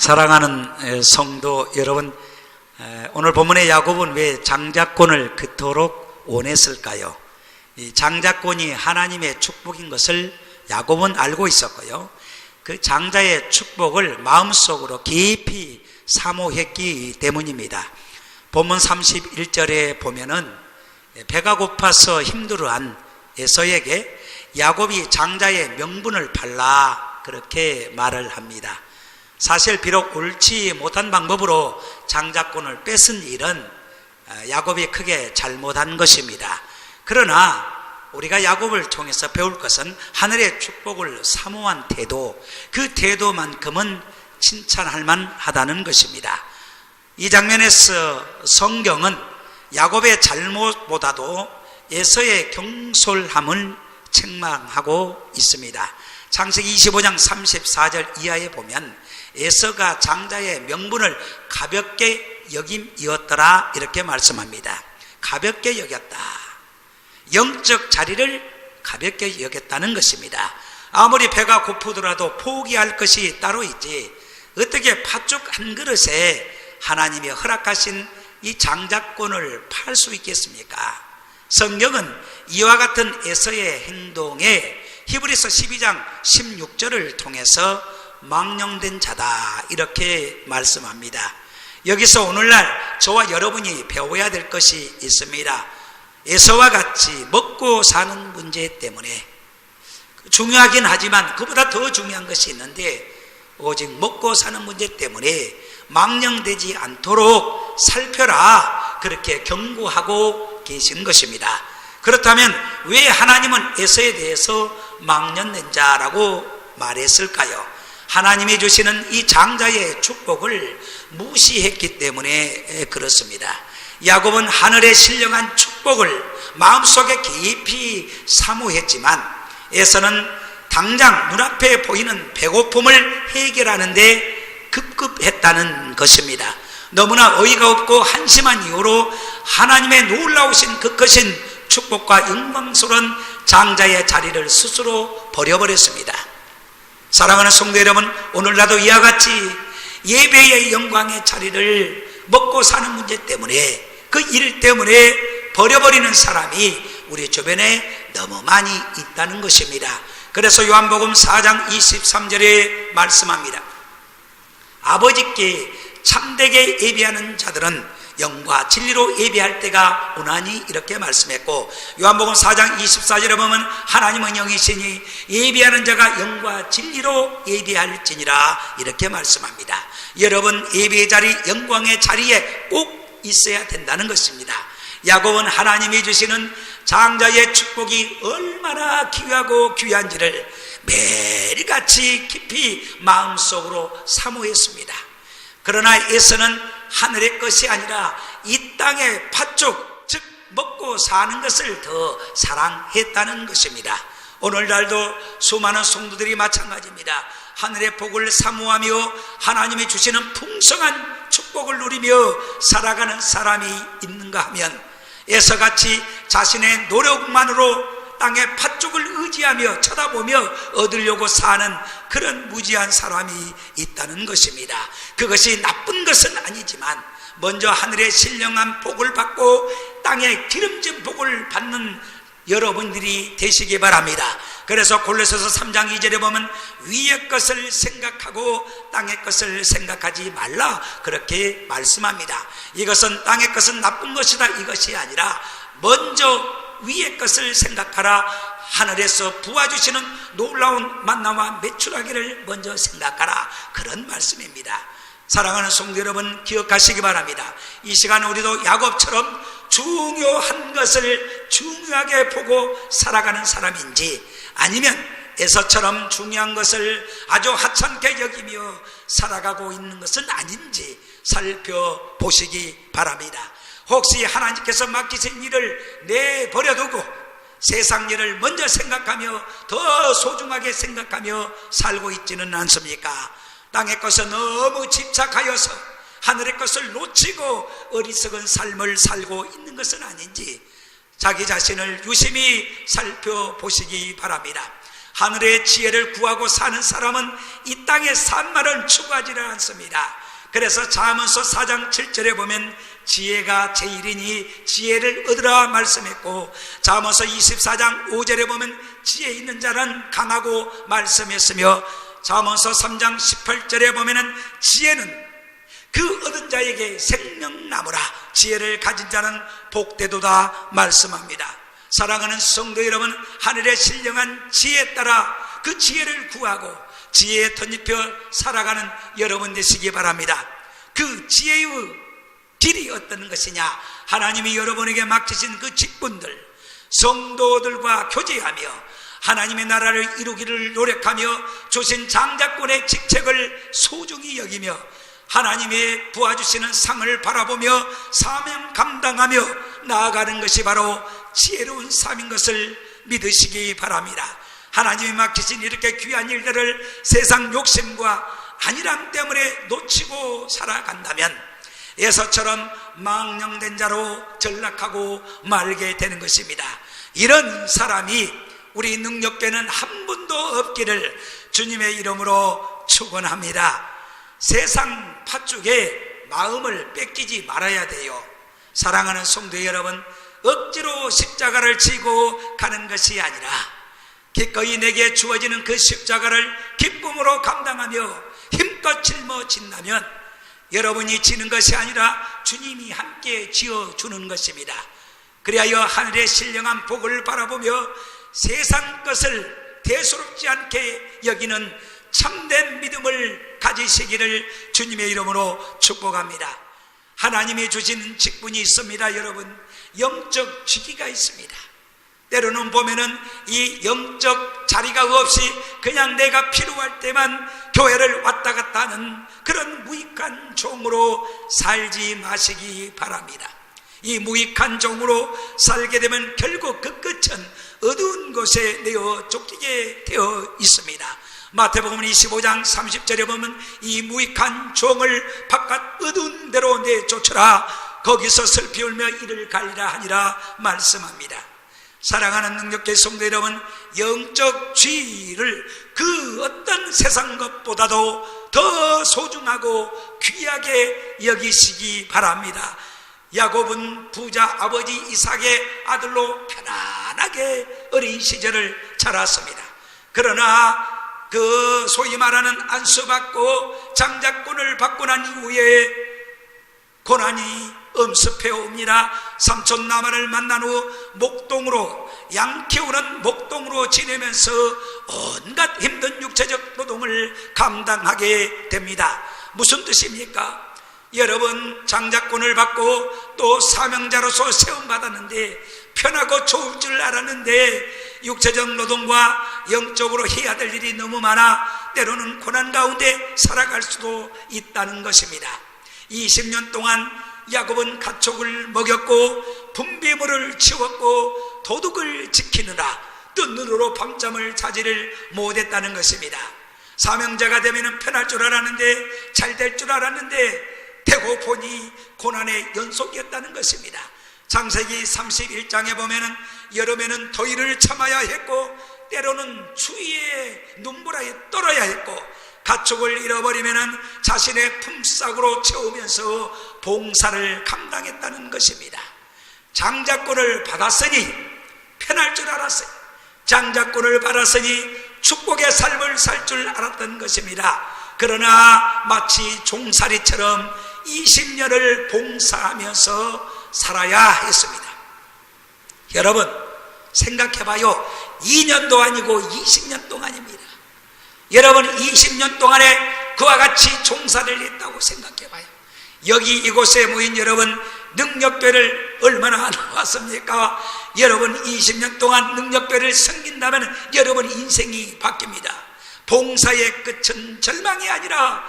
사랑하는 성도 여러분, 오늘 본문의 야곱은 왜 장자권을 그토록 원했을까요? 이 장자권이 하나님의 축복인 것을 야곱은 알고 있었고요, 그 장자의 축복을 마음속으로 깊이 사모했기 때문입니다. 본문 31절에 보면은 배가 고파서 힘들어한 에서에게 야곱이 장자의 명분을 팔라 그렇게 말을 합니다. 사실 비록 옳지 못한 방법으로 장자권을 뺏은 일은 야곱이 크게 잘못한 것입니다. 그러나 우리가 야곱을 통해서 배울 것은 하늘의 축복을 사모한 태도, 그 태도만큼은 칭찬할 만하다는 것입니다. 이 장면에서 성경은 야곱의 잘못보다도 에서의 경솔함을 책망하고 있습니다. 창세기 25장 34절 이하에 보면 에서가 장자의 명분을 가볍게 여김이었더라 이렇게 말씀합니다. 가볍게 여겼다. 영적 자리를 가볍게 여겼다는 것입니다. 아무리 배가 고프더라도 포기할 것이 따로 있지, 어떻게 팥죽 한 그릇에 하나님이 허락하신 이 장자권을 팔 수 있겠습니까? 성경은 이와 같은 에서의 행동에 히브리서 12장 16절을 통해서 망령된 자다 이렇게 말씀합니다. 여기서 오늘날 저와 여러분이 배워야 될 것이 있습니다. 에서와 같이 먹고 사는 문제 때문에, 중요하긴 하지만 그보다 더 중요한 것이 있는데, 오직 먹고 사는 문제 때문에 망령되지 않도록 살펴라 그렇게 경고하고 계신 것입니다. 그렇다면 왜 하나님은 에서에 대해서 망령된 자라고 말했을까요? 하나님이 주시는 이 장자의 축복을 무시했기 때문에 그렇습니다. 야곱은 하늘의 신령한 축복을 마음속에 깊이 사모했지만 에서는 당장 눈앞에 보이는 배고픔을 해결하는데 급급했다는 것입니다. 너무나 어이가 없고 한심한 이유로 하나님의 놀라우신 그 크신 축복과 영광스러운 장자의 자리를 스스로 버려버렸습니다. 사랑하는 성도 여러분, 오늘날도 이와 같이 예배의 영광의 자리를 먹고 사는 문제 때문에, 그 일 때문에 버려버리는 사람이 우리 주변에 너무 많이 있다는 것입니다. 그래서 요한복음 4장 23절에 말씀합니다. 아버지께 참되게 예배하는 자들은 영과 진리로 예배할 때가 오나니 이렇게 말씀했고, 요한복음 4장 24절에 보면 하나님은 영이시니 예배하는 자가 영과 진리로 예배할지니라 이렇게 말씀합니다. 여러분, 예배의 자리, 영광의 자리에 꼭 있어야 된다는 것입니다. 야곱은 하나님이 주시는 장자의 축복이 얼마나 귀하고 귀한지를 매일같이 깊이 마음속으로 사모했습니다. 그러나 에서는 하늘의 것이 아니라 이 땅의 팥죽, 즉 먹고 사는 것을 더 사랑했다는 것입니다. 오늘날도 수많은 성도들이 마찬가지입니다. 하늘의 복을 사모하며 하나님이 주시는 풍성한 축복을 누리며 살아가는 사람이 있는가 하면, 에서같이 자신의 노력만으로 땅의 팥죽을 의지하며 쳐다보며 얻으려고 사는 그런 무지한 사람이 있다는 것입니다. 그것이 나쁜 것은 아니지만 먼저 하늘의 신령한 복을 받고 땅의 기름진 복을 받는 여러분들이 되시기 바랍니다. 그래서 골로새서 3장 2절에 보면 위의 것을 생각하고 땅의 것을 생각하지 말라 그렇게 말씀합니다. 이것은 땅의 것은 나쁜 것이다 이것이 아니라 먼저 위의 것을 생각하라. 하늘에서 부어주시는 놀라운 만나와 메추라기를 먼저 생각하라, 그런 말씀입니다. 사랑하는 성도 여러분, 기억하시기 바랍니다. 이 시간 우리도 야곱처럼 중요한 것을 중요하게 보고 살아가는 사람인지, 아니면 에서처럼 중요한 것을 아주 하찮게 여기며 살아가고 있는 것은 아닌지 살펴보시기 바랍니다. 혹시 하나님께서 맡기신 일을 내버려두고 세상 일을 먼저 생각하며 더 소중하게 생각하며 살고 있지는 않습니까? 땅의 것에 너무 집착하여서 하늘의 것을 놓치고 어리석은 삶을 살고 있는 것은 아닌지 자기 자신을 유심히 살펴보시기 바랍니다. 하늘의 지혜를 구하고 사는 사람은 이 땅의 산만을 추구하지를 않습니다. 그래서 잠언서 4장 7절에 보면 지혜가 제일이니 지혜를 얻으라 말씀했고, 잠언서 24장 5절에 보면 지혜 있는 자는 강하고 말씀했으며, 잠언서 3장 18절에 보면 지혜는 그 얻은 자에게 생명나무라, 지혜를 가진 자는 복되도다 말씀합니다. 사랑하는 성도 여러분, 하늘의 신령한 지혜에 따라 그 지혜를 구하고 지혜에 덧입혀 살아가는 여러분 되시기 바랍니다. 그 지혜의 길이 어떤 것이냐? 하나님이 여러분에게 맡기신 그 직분들, 성도들과 교제하며 하나님의 나라를 이루기를 노력하며 주신 장자권의 직책을 소중히 여기며 하나님의 부어주시는 상을 바라보며 사명 감당하며 나아가는 것이 바로 지혜로운 삶인 것을 믿으시기 바랍니다. 하나님이 맡기신 이렇게 귀한 일들을 세상 욕심과 안일함 때문에 놓치고 살아간다면 에서처럼 망령된 자로 전락하고 말게 되는 것입니다. 이런 사람이 우리 능력계는 한 분도 없기를 주님의 이름으로 축원합니다. 세상 팥죽에 마음을 뺏기지 말아야 돼요. 사랑하는 성도 여러분, 억지로 십자가를 지고 가는 것이 아니라 기꺼이 내게 주어지는 그 십자가를 기쁨으로 감당하며 힘껏 짊어진다면 여러분이 지는 것이 아니라 주님이 함께 지어주는 것입니다. 그리하여 하늘의 신령한 복을 바라보며 세상 것을 대수롭지 않게 여기는 참된 믿음을 가지시기를 주님의 이름으로 축복합니다. 하나님이 주시는 직분이 있습니다. 여러분, 영적 직위가 있습니다. 때로는 보면은 이 영적 자리가 없이 그냥 내가 필요할 때만 교회를 왔다 갔다 하는 그런 무익한 종으로 살지 마시기 바랍니다. 이 무익한 종으로 살게 되면 결국 그 끝은 어두운 곳에 내어 쫓기게 되어 있습니다. 마태복음 25장 30절에 보면 이 무익한 종을 바깥 어두운 데로 내쫓으라, 거기서 슬피 울며 이를 갈리라 하니라 말씀합니다. 사랑하는 능력계 성도 여러분, 영적 지위를 그 어떤 세상 것보다도 더 소중하고 귀하게 여기시기 바랍니다. 야곱은 부자 아버지 이삭의 아들로 편안하게 어린 시절을 자랐습니다. 그러나 그 소위 말하는 안수받고 장자권을 받고 난 이후에 고난이 엄습해 옵니다. 삼촌 나만을 만난 후 목동으로, 양 키우는 목동으로 지내면서 온갖 힘든 육체적 노동을 감당하게 됩니다. 무슨 뜻입니까? 여러분, 장자권을 받고 또 사명자로서 세움받았는데 편하고 좋을 줄 알았는데 육체적 노동과 영적으로 해야 될 일이 너무 많아 때로는 고난 가운데 살아갈 수도 있다는 것입니다. 20년 동안 야곱은 가축을 먹였고 분비물을 치웠고 도둑을 지키느라 뜬 눈으로 밤잠을 자지를 못했다는 것입니다. 사명자가 되면 편할 줄 알았는데, 잘 될 줄 알았는데 되고 보니 고난의 연속이었다는 것입니다. 창세기 31장에 보면은 여름에는 더위를 참아야 했고 때로는 추위에 눈보라에 떨어야 했고 가축을 잃어버리면은 자신의 품삯으로 채우면서 봉사를 감당했다는 것입니다. 장자권을 받았으니 편할 줄 알았어요. 장자권을 받았으니 축복의 삶을 살 줄 알았던 것입니다. 그러나 마치 종살이처럼 20년을 봉사하면서 살아야 했습니다. 여러분, 생각해봐요. 2년도 아니고 20년 동안입니다. 여러분, 20년 동안에 그와 같이 종사를 했다고 생각해봐요. 여기 이곳에 모인 여러분, 능력배를 얼마나 나왔습니까? 여러분 20년 동안 능력배를 섬긴다면 여러분 인생이 바뀝니다. 봉사의 끝은 절망이 아니라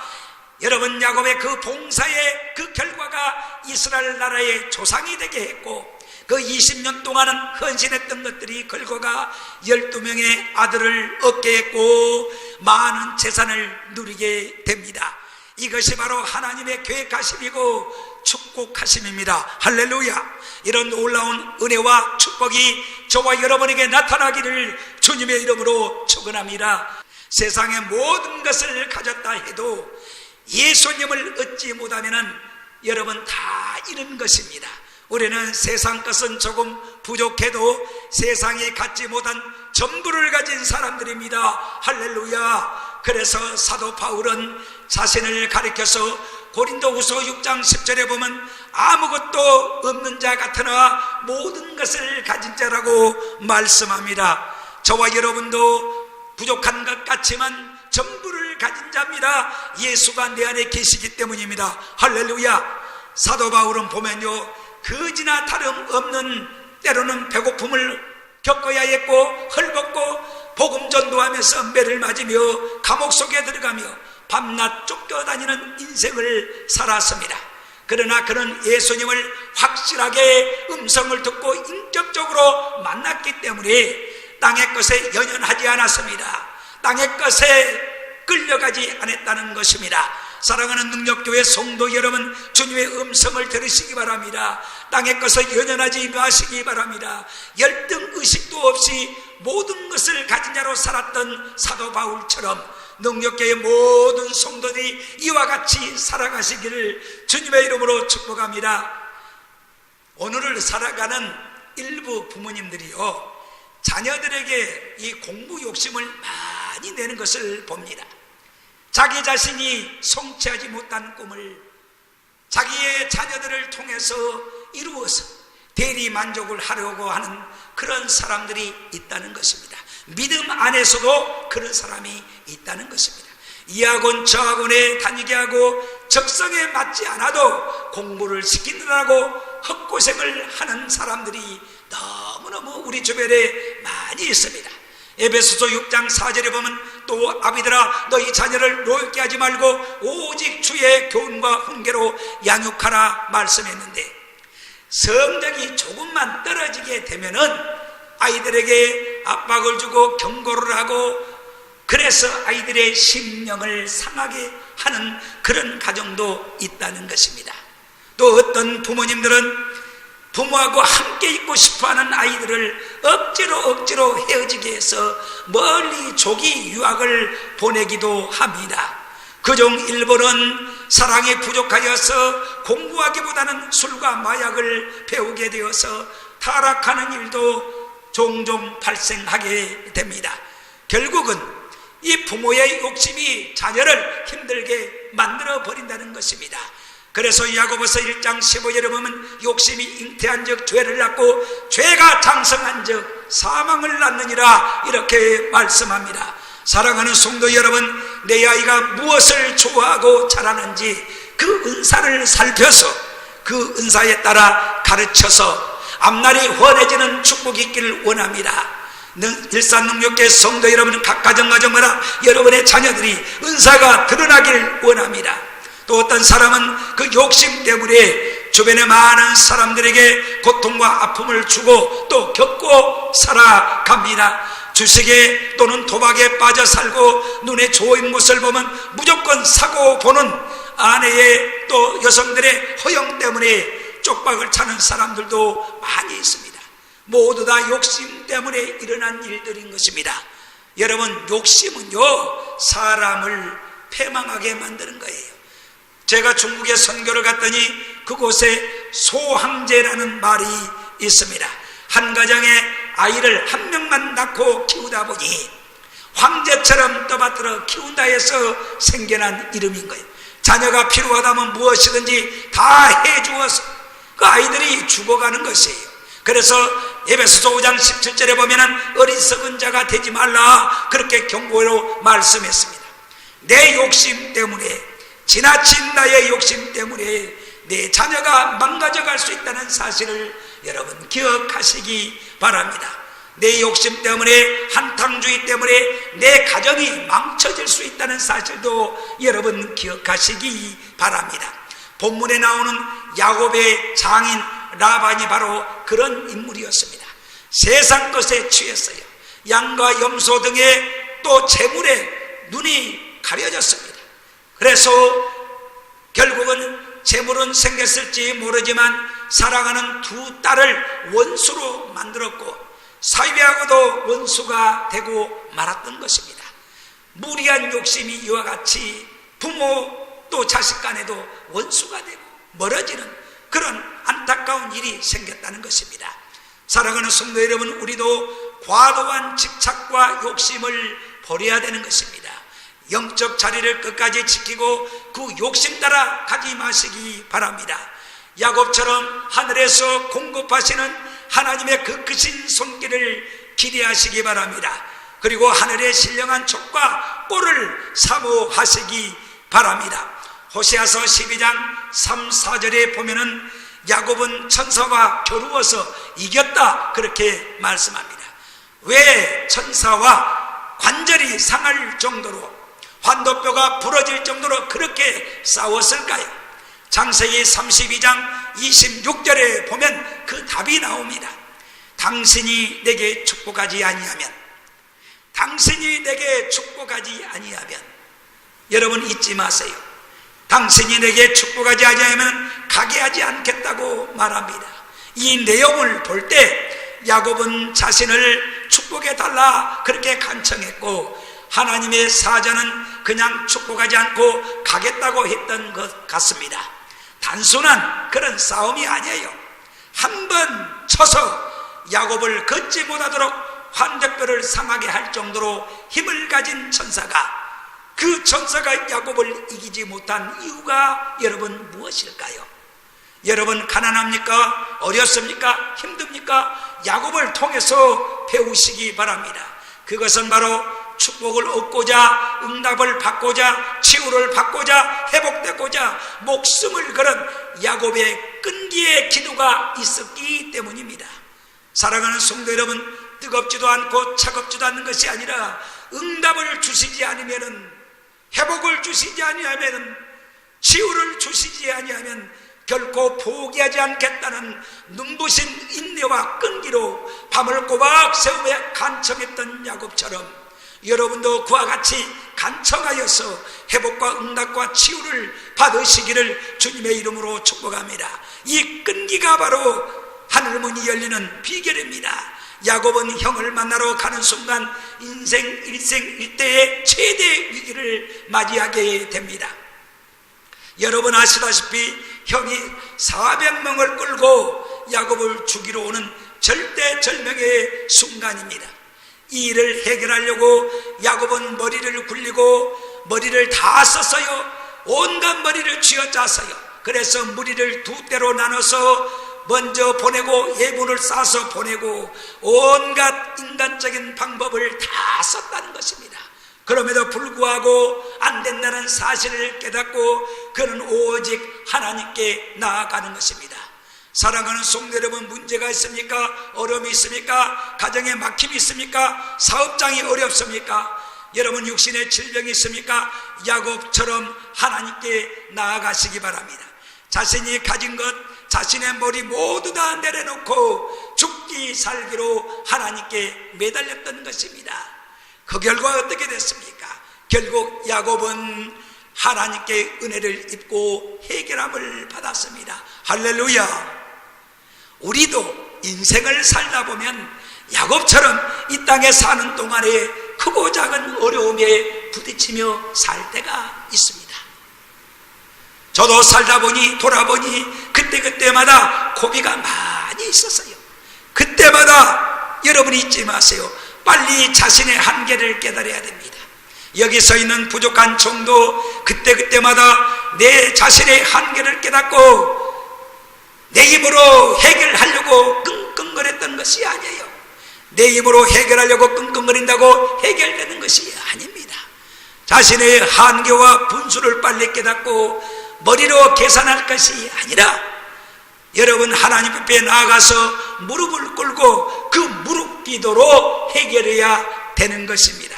여러분 야곱의 그 봉사의 그 결과가 이스라엘 나라의 조상이 되게 했고 그 20년 동안은 헌신했던 것들이 결과가 12명의 아들을 얻게 했고 많은 재산을 누리게 됩니다. 이것이 바로 하나님의 계획하심이고 축복하심입니다. 할렐루야. 이런 놀라운 은혜와 축복이 저와 여러분에게 나타나기를 주님의 이름으로 축원합니다. 세상의 모든 것을 가졌다 해도 예수님을 얻지 못하면은 여러분 다 잃은 것입니다. 우리는 세상 것은 조금 부족해도 세상에 갖지 못한 전부를 가진 사람들입니다. 할렐루야. 그래서 사도 바울은 자신을 가리켜서 고린도후서 6장 10절에 보면 아무것도 없는 자 같으나 모든 것을 가진 자라고 말씀합니다. 저와 여러분도 부족한 것 같지만 전부를 가진 자입니다. 예수가 내 안에 계시기 때문입니다. 할렐루야. 사도 바울은 보면요, 거지나 다름없는 때로는 배고픔을 겪어야 했고 헐벗고 복음 전도하면서 매를 맞으며 감옥 속에 들어가며 밤낮 쫓겨다니는 인생을 살았습니다. 그러나 그는 예수님을 확실하게 음성을 듣고 인격적으로 만났기 때문에 땅의 것에 연연하지 않았습니다. 땅의 것에 끌려가지 않았다는 것입니다. 사랑하는 능력교회 성도 여러분, 주님의 음성을 들으시기 바랍니다. 땅의 것을 연연하지 마시기 바랍니다. 열등의식도 없이 모든 것을 가진 자로 살았던 사도 바울처럼 능력교회 모든 성도들이 이와 같이 살아가시기를 주님의 이름으로 축복합니다. 오늘을 살아가는 일부 부모님들이요, 자녀들에게 이 공부 욕심을 많이 내는 것을 봅니다. 자기 자신이 성취하지 못한 꿈을 자기의 자녀들을 통해서 이루어서 대리 만족을 하려고 하는 그런 사람들이 있다는 것입니다. 믿음 안에서도 그런 사람이 있다는 것입니다. 이 학원 저 학원에 다니게 하고 적성에 맞지 않아도 공부를 시키느라고 헛고생을 하는 사람들이 너무너무 우리 주변에 많이 있습니다. 에베소서 6장 4절에 보면 또 아비들아 너희 자녀를 노엽게 하지 말고 오직 주의 교훈과 훈계로 양육하라 말씀했는데, 성적이 조금만 떨어지게 되면은 아이들에게 압박을 주고 경고를 하고 그래서 아이들의 심령을 상하게 하는 그런 가정도 있다는 것입니다. 또 어떤 부모님들은 부모하고 함께 있고 싶어하는 아이들을 억지로 헤어지게 해서 멀리 조기 유학을 보내기도 합니다. 그중 일부는 사랑이 부족하여서 공부하기보다는 술과 마약을 배우게 되어서 타락하는 일도 종종 발생하게 됩니다. 결국은 이 부모의 욕심이 자녀를 힘들게 만들어 버린다는 것입니다. 그래서 야고보서 1장 15절에 보면 욕심이 잉태한 적 죄를 낳고 죄가 장성한 적 사망을 낳느니라 이렇게 말씀합니다. 사랑하는 성도 여러분, 내 아이가 무엇을 좋아하고 잘하는지 그 은사를 살펴서 그 은사에 따라 가르쳐서 앞날이 훤해지는 축복이 있기를 원합니다. 일산능력계 성도 여러분, 각 가정마다 여러분의 자녀들이 은사가 드러나기를 원합니다. 또 어떤 사람은 그 욕심 때문에 주변의 많은 사람들에게 고통과 아픔을 주고 또 겪고 살아갑니다. 주식에 또는 도박에 빠져 살고 눈에 좋은 것을 보면 무조건 사고 보는 아내의 또 여성들의 허영 때문에 쪽박을 차는 사람들도 많이 있습니다. 모두 다 욕심 때문에 일어난 일들인 것입니다. 여러분, 욕심은요 사람을 패망하게 만드는 거예요. 제가 중국에 선교를 갔더니 그곳에 소황제라는 말이 있습니다. 한 가정에 아이를 한 명만 낳고 키우다 보니 황제처럼 떠받들어 키운다 해서 생겨난 이름인 거예요. 자녀가 필요하다면 무엇이든지 다 해주어서 그 아이들이 죽어가는 것이에요. 그래서 에베소서 5장 17절에 보면은 어리석은 자가 되지 말라 그렇게 경고로 말씀했습니다. 내 욕심 때문에, 지나친 나의 욕심 때문에 내 자녀가 망가져갈 수 있다는 사실을 여러분 기억하시기 바랍니다. 내 욕심 때문에, 한탕주의 때문에 내 가정이 망쳐질 수 있다는 사실도 여러분 기억하시기 바랍니다. 본문에 나오는 야곱의 장인 라반이 바로 그런 인물이었습니다. 세상 것에 취했어요. 양과 염소 등의 또 재물에 눈이 가려졌습니다. 그래서 결국은 재물은 생겼을지 모르지만 사랑하는 두 딸을 원수로 만들었고 사위하고도 원수가 되고 말았던 것입니다. 무리한 욕심이 이와 같이 부모 또 자식 간에도 원수가 되고 멀어지는 그런 안타까운 일이 생겼다는 것입니다. 사랑하는 성도 여러분, 우리도 과도한 집착과 욕심을 버려야 되는 것입니다. 영적 자리를 끝까지 지키고 그 욕심 따라 가지 마시기 바랍니다. 야곱처럼 하늘에서 공급하시는 하나님의 그 크신 손길을 기대하시기 바랍니다. 그리고 하늘의 신령한 족과 꼴을 사모하시기 바랍니다. 호세아서 12장 3, 4절에 보면은 야곱은 천사와 겨루어서 이겼다 그렇게 말씀합니다. 왜 천사와 관절이 상할 정도로, 환도뼈가 부러질 정도로 그렇게 싸웠을까요? 창세기 32장 26절에 보면 그 답이 나옵니다. 당신이 내게 축복하지 아니하면, 당신이 내게 축복하지 아니하면, 여러분 잊지 마세요. 당신이 내게 축복하지 아니하면 가게 하지 않겠다고 말합니다. 이 내용을 볼 때 야곱은 자신을 축복해 달라 그렇게 간청했고, 하나님의 사자는 그냥 축복하지 않고 가겠다고 했던 것 같습니다. 단순한 그런 싸움이 아니에요. 한 번 쳐서 야곱을 걷지 못하도록 환대뼈를 상하게 할 정도로 힘을 가진 천사가, 그 천사가 야곱을 이기지 못한 이유가 여러분 무엇일까요? 여러분 가난합니까? 어렵습니까? 힘듭니까? 야곱을 통해서 배우시기 바랍니다. 그것은 바로 축복을 얻고자, 응답을 받고자, 치유를 받고자, 회복되고자 목숨을 걸은 야곱의 끈기의 기도가 있었기 때문입니다. 사랑하는 성도 여러분, 뜨겁지도 않고 차갑지도 않는 것이 아니라 응답을 주시지 않으면은, 회복을 주시지 아니하면은, 치유를 주시지 아니하면 결코 포기하지 않겠다는 눈부신 인내와 끈기로 밤을 꼬박 새우며 간청했던 야곱처럼 여러분도 그와 같이 간청하여서 회복과 응답과 치유를 받으시기를 주님의 이름으로 축복합니다. 이 끈기가 바로 하늘문이 열리는 비결입니다. 야곱은 형을 만나러 가는 순간 인생 일생일대의 최대 위기를 맞이하게 됩니다. 여러분 아시다시피 형이 400명을 끌고 야곱을 죽이러 오는 절대절명의 순간입니다. 이 일을 해결하려고 야곱은 머리를 굴리고 머리를 다 썼어요. 온갖 머리를 쥐어짜서요. 그래서 무리를 두 대로 나눠서 먼저 보내고 예문을 싸서 보내고 온갖 인간적인 방법을 다 썼다는 것입니다. 그럼에도 불구하고 안 된다는 사실을 깨닫고 그는 오직 하나님께 나아가는 것입니다. 사랑하는 성도 여러분, 문제가 있습니까? 어려움이 있습니까? 가정에 막힘이 있습니까? 사업장이 어렵습니까? 여러분 육신의 질병이 있습니까? 야곱처럼 하나님께 나아가시기 바랍니다. 자신이 가진 것, 자신의 머리 모두 다 내려놓고 죽기 살기로 하나님께 매달렸던 것입니다. 그 결과 어떻게 됐습니까? 결국 야곱은 하나님께 은혜를 입고 해결함을 받았습니다. 할렐루야. 우리도 인생을 살다 보면 야곱처럼 이 땅에 사는 동안에 크고 작은 어려움에 부딪히며 살 때가 있습니다. 저도 살다 보니 돌아보니 그때마다 고비가 많이 있었어요. 그때마다 여러분 잊지 마세요. 빨리 자신의 한계를 깨달아야 됩니다. 여기 서 있는 부족한 정도 그때마다 내 자신의 한계를 깨닫고 내 힘으로 해결하려고 끙끙거렸던 것이 아니에요. 내 힘으로 해결하려고 끙끙거린다고 해결되는 것이 아닙니다. 자신의 한계와 분수를 빨리 깨닫고 머리로 계산할 것이 아니라 여러분 하나님 앞에 나아가서 무릎을 꿇고 그 무릎 기도로 해결해야 되는 것입니다.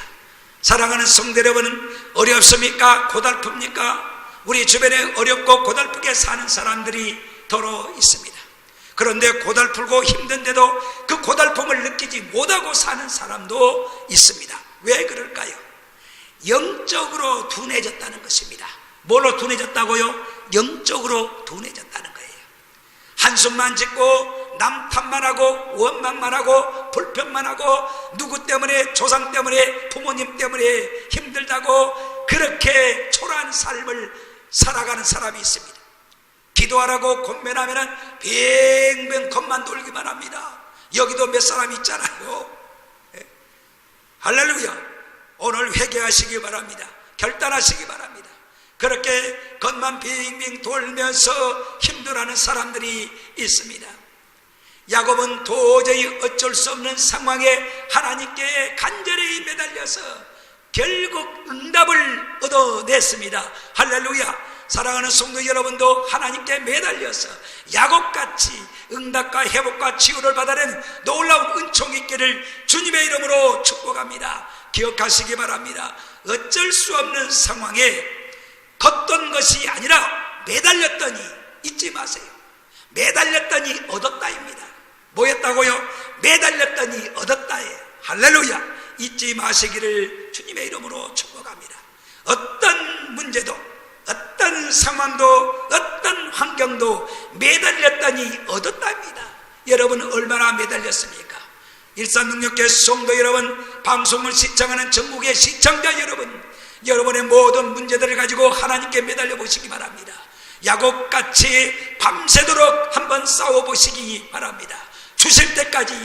사랑하는 성도 여러분, 어렵습니까? 고달픕니까? 우리 주변에 어렵고 고달프게 사는 사람들이 더러 있습니다. 그런데 고달프고 힘든데도 그 고달픔을 느끼지 못하고 사는 사람도 있습니다. 왜 그럴까요? 영적으로 둔해졌다는 것입니다. 뭘로 둔해졌다고요? 영적으로 둔해졌다는 거예요. 한숨만 짓고 남탓만 하고 원망만 하고 불평만 하고 누구 때문에 조상 때문에 부모님 때문에 힘들다고 그렇게 초라한 삶을 살아가는 사람이 있습니다. 기도하라고 권면하면 뱅뱅 겉만 돌기만 합니다. 여기도 몇 사람 있잖아요. 할렐루야. 오늘 회개하시기 바랍니다. 결단하시기 바랍니다. 그렇게 겉만 빙빙 돌면서 힘들어하는 사람들이 있습니다. 야곱은 도저히 어쩔 수 없는 상황에 하나님께 간절히 매달려서 결국 응답을 얻어냈습니다. 할렐루야. 사랑하는 성도 여러분도 하나님께 매달려서 야곱같이 응답과 회복과 치유를 받아내는 놀라운 은총이 있기를 주님의 이름으로 축복합니다. 기억하시기 바랍니다. 어쩔 수 없는 상황에 걷던 것이 아니라 매달렸더니 잊지 마세요. 매달렸더니 얻었다입니다. 뭐였다고요? 매달렸더니 얻었다예요. 할렐루야. 잊지 마시기를 주님의 이름으로 축복합니다. 어떤 문제도 어떤 상황도 어떤 환경도 매달렸더니 얻었답니다. 여러분 얼마나 매달렸습니까? 일산능력교회 성도 여러분, 방송을 시청하는 전국의 시청자 여러분, 여러분의 모든 문제들을 가지고 하나님께 매달려 보시기 바랍니다. 야곱같이 밤새도록 한번 싸워보시기 바랍니다. 주실 때까지,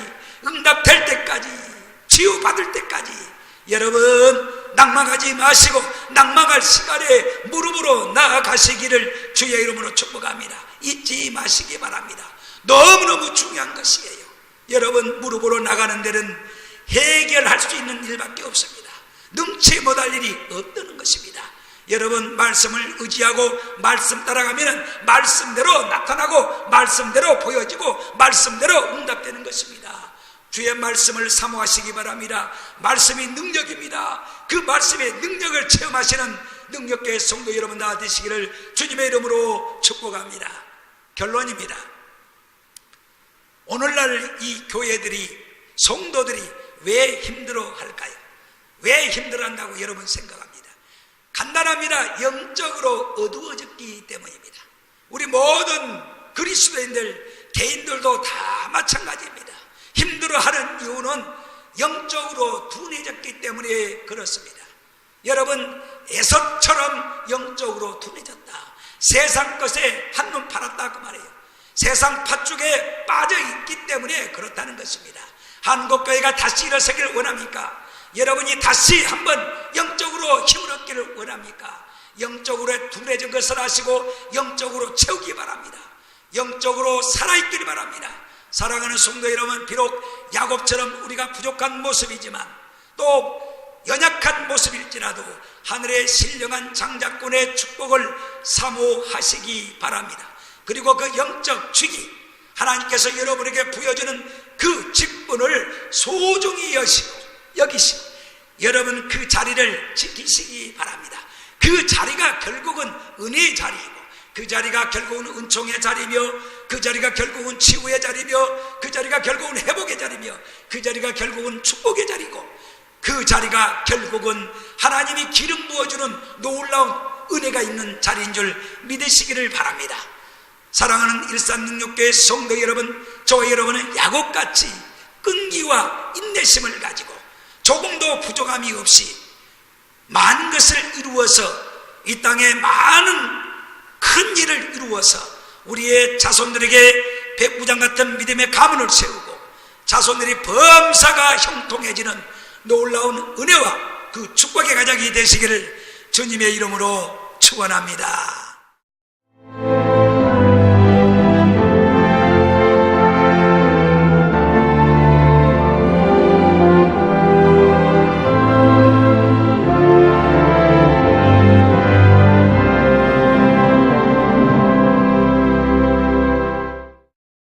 응답될 때까지, 치유받을 때까지 여러분 낙망하지 마시고 낙망할 시간에 무릎으로 나아가시기를 주의 이름으로 축복합니다. 잊지 마시기 바랍니다. 너무너무 중요한 것이에요. 여러분 무릎으로 나가는 데는 해결할 수 있는 일밖에 없습니다. 능치 못할 일이 없다는 것입니다. 여러분 말씀을 의지하고 말씀 따라가면 말씀대로 나타나고 말씀대로 보여지고 말씀대로 응답되는 것입니다. 주의 말씀을 사모하시기 바랍니다. 말씀이 능력입니다. 그 말씀의 능력을 체험하시는 능력교회 성도 여러분 다 되시기를 주님의 이름으로 축복합니다. 결론입니다. 오늘날 이 교회들이, 성도들이 왜 힘들어할까요? 왜 힘들어한다고 여러분 생각합니다? 간단합니다. 영적으로 어두워졌기 때문입니다. 우리 모든 그리스도인들, 개인들도 다 마찬가지입니다. 힘들어하는 이유는 영적으로 둔해졌기 때문에 그렇습니다. 여러분 에서처럼 영적으로 둔해졌다. 세상 것에 한눈 팔았다 그 말이에요. 세상 팥죽에 빠져있기 때문에 그렇다는 것입니다. 한국교회가 다시 일어서기를 원합니까? 여러분이 다시 한번 영적으로 힘을 얻기를 원합니까? 영적으로 둔해진 것을 아시고 영적으로 채우기 바랍니다. 영적으로 살아있기를 바랍니다. 사랑하는 성도 여러분, 비록 야곱처럼 우리가 부족한 모습이지만 또 연약한 모습일지라도 하늘의 신령한 장자권의 축복을 사모하시기 바랍니다. 그리고 그 영적 주기, 하나님께서 여러분에게 부여주는 그 직분을 소중히 여기시고 여러분 그 자리를 지키시기 바랍니다. 그 자리가 결국은 은혜의 자리이고 그 자리가 결국은 은총의 자리며 그 자리가 결국은 치유의 자리며 그 자리가 결국은 회복의 자리며 그 자리가 결국은 축복의 자리고 그 자리가 결국은 하나님이 기름 부어주는 놀라운 은혜가 있는 자리인 줄 믿으시기를 바랍니다. 사랑하는 일산능력교회 성도 여러분, 저와 여러분은 야곱같이 끈기와 인내심을 가지고 조금도 부족함이 없이 많은 것을 이루어서 이 땅에 많은 큰 일을 이루어서 우리의 자손들에게 백부장 같은 믿음의 가문을 세우고 자손들이 범사가 형통해지는 놀라운 은혜와 그 축복의 가정이 되시기를 주님의 이름으로 축원합니다.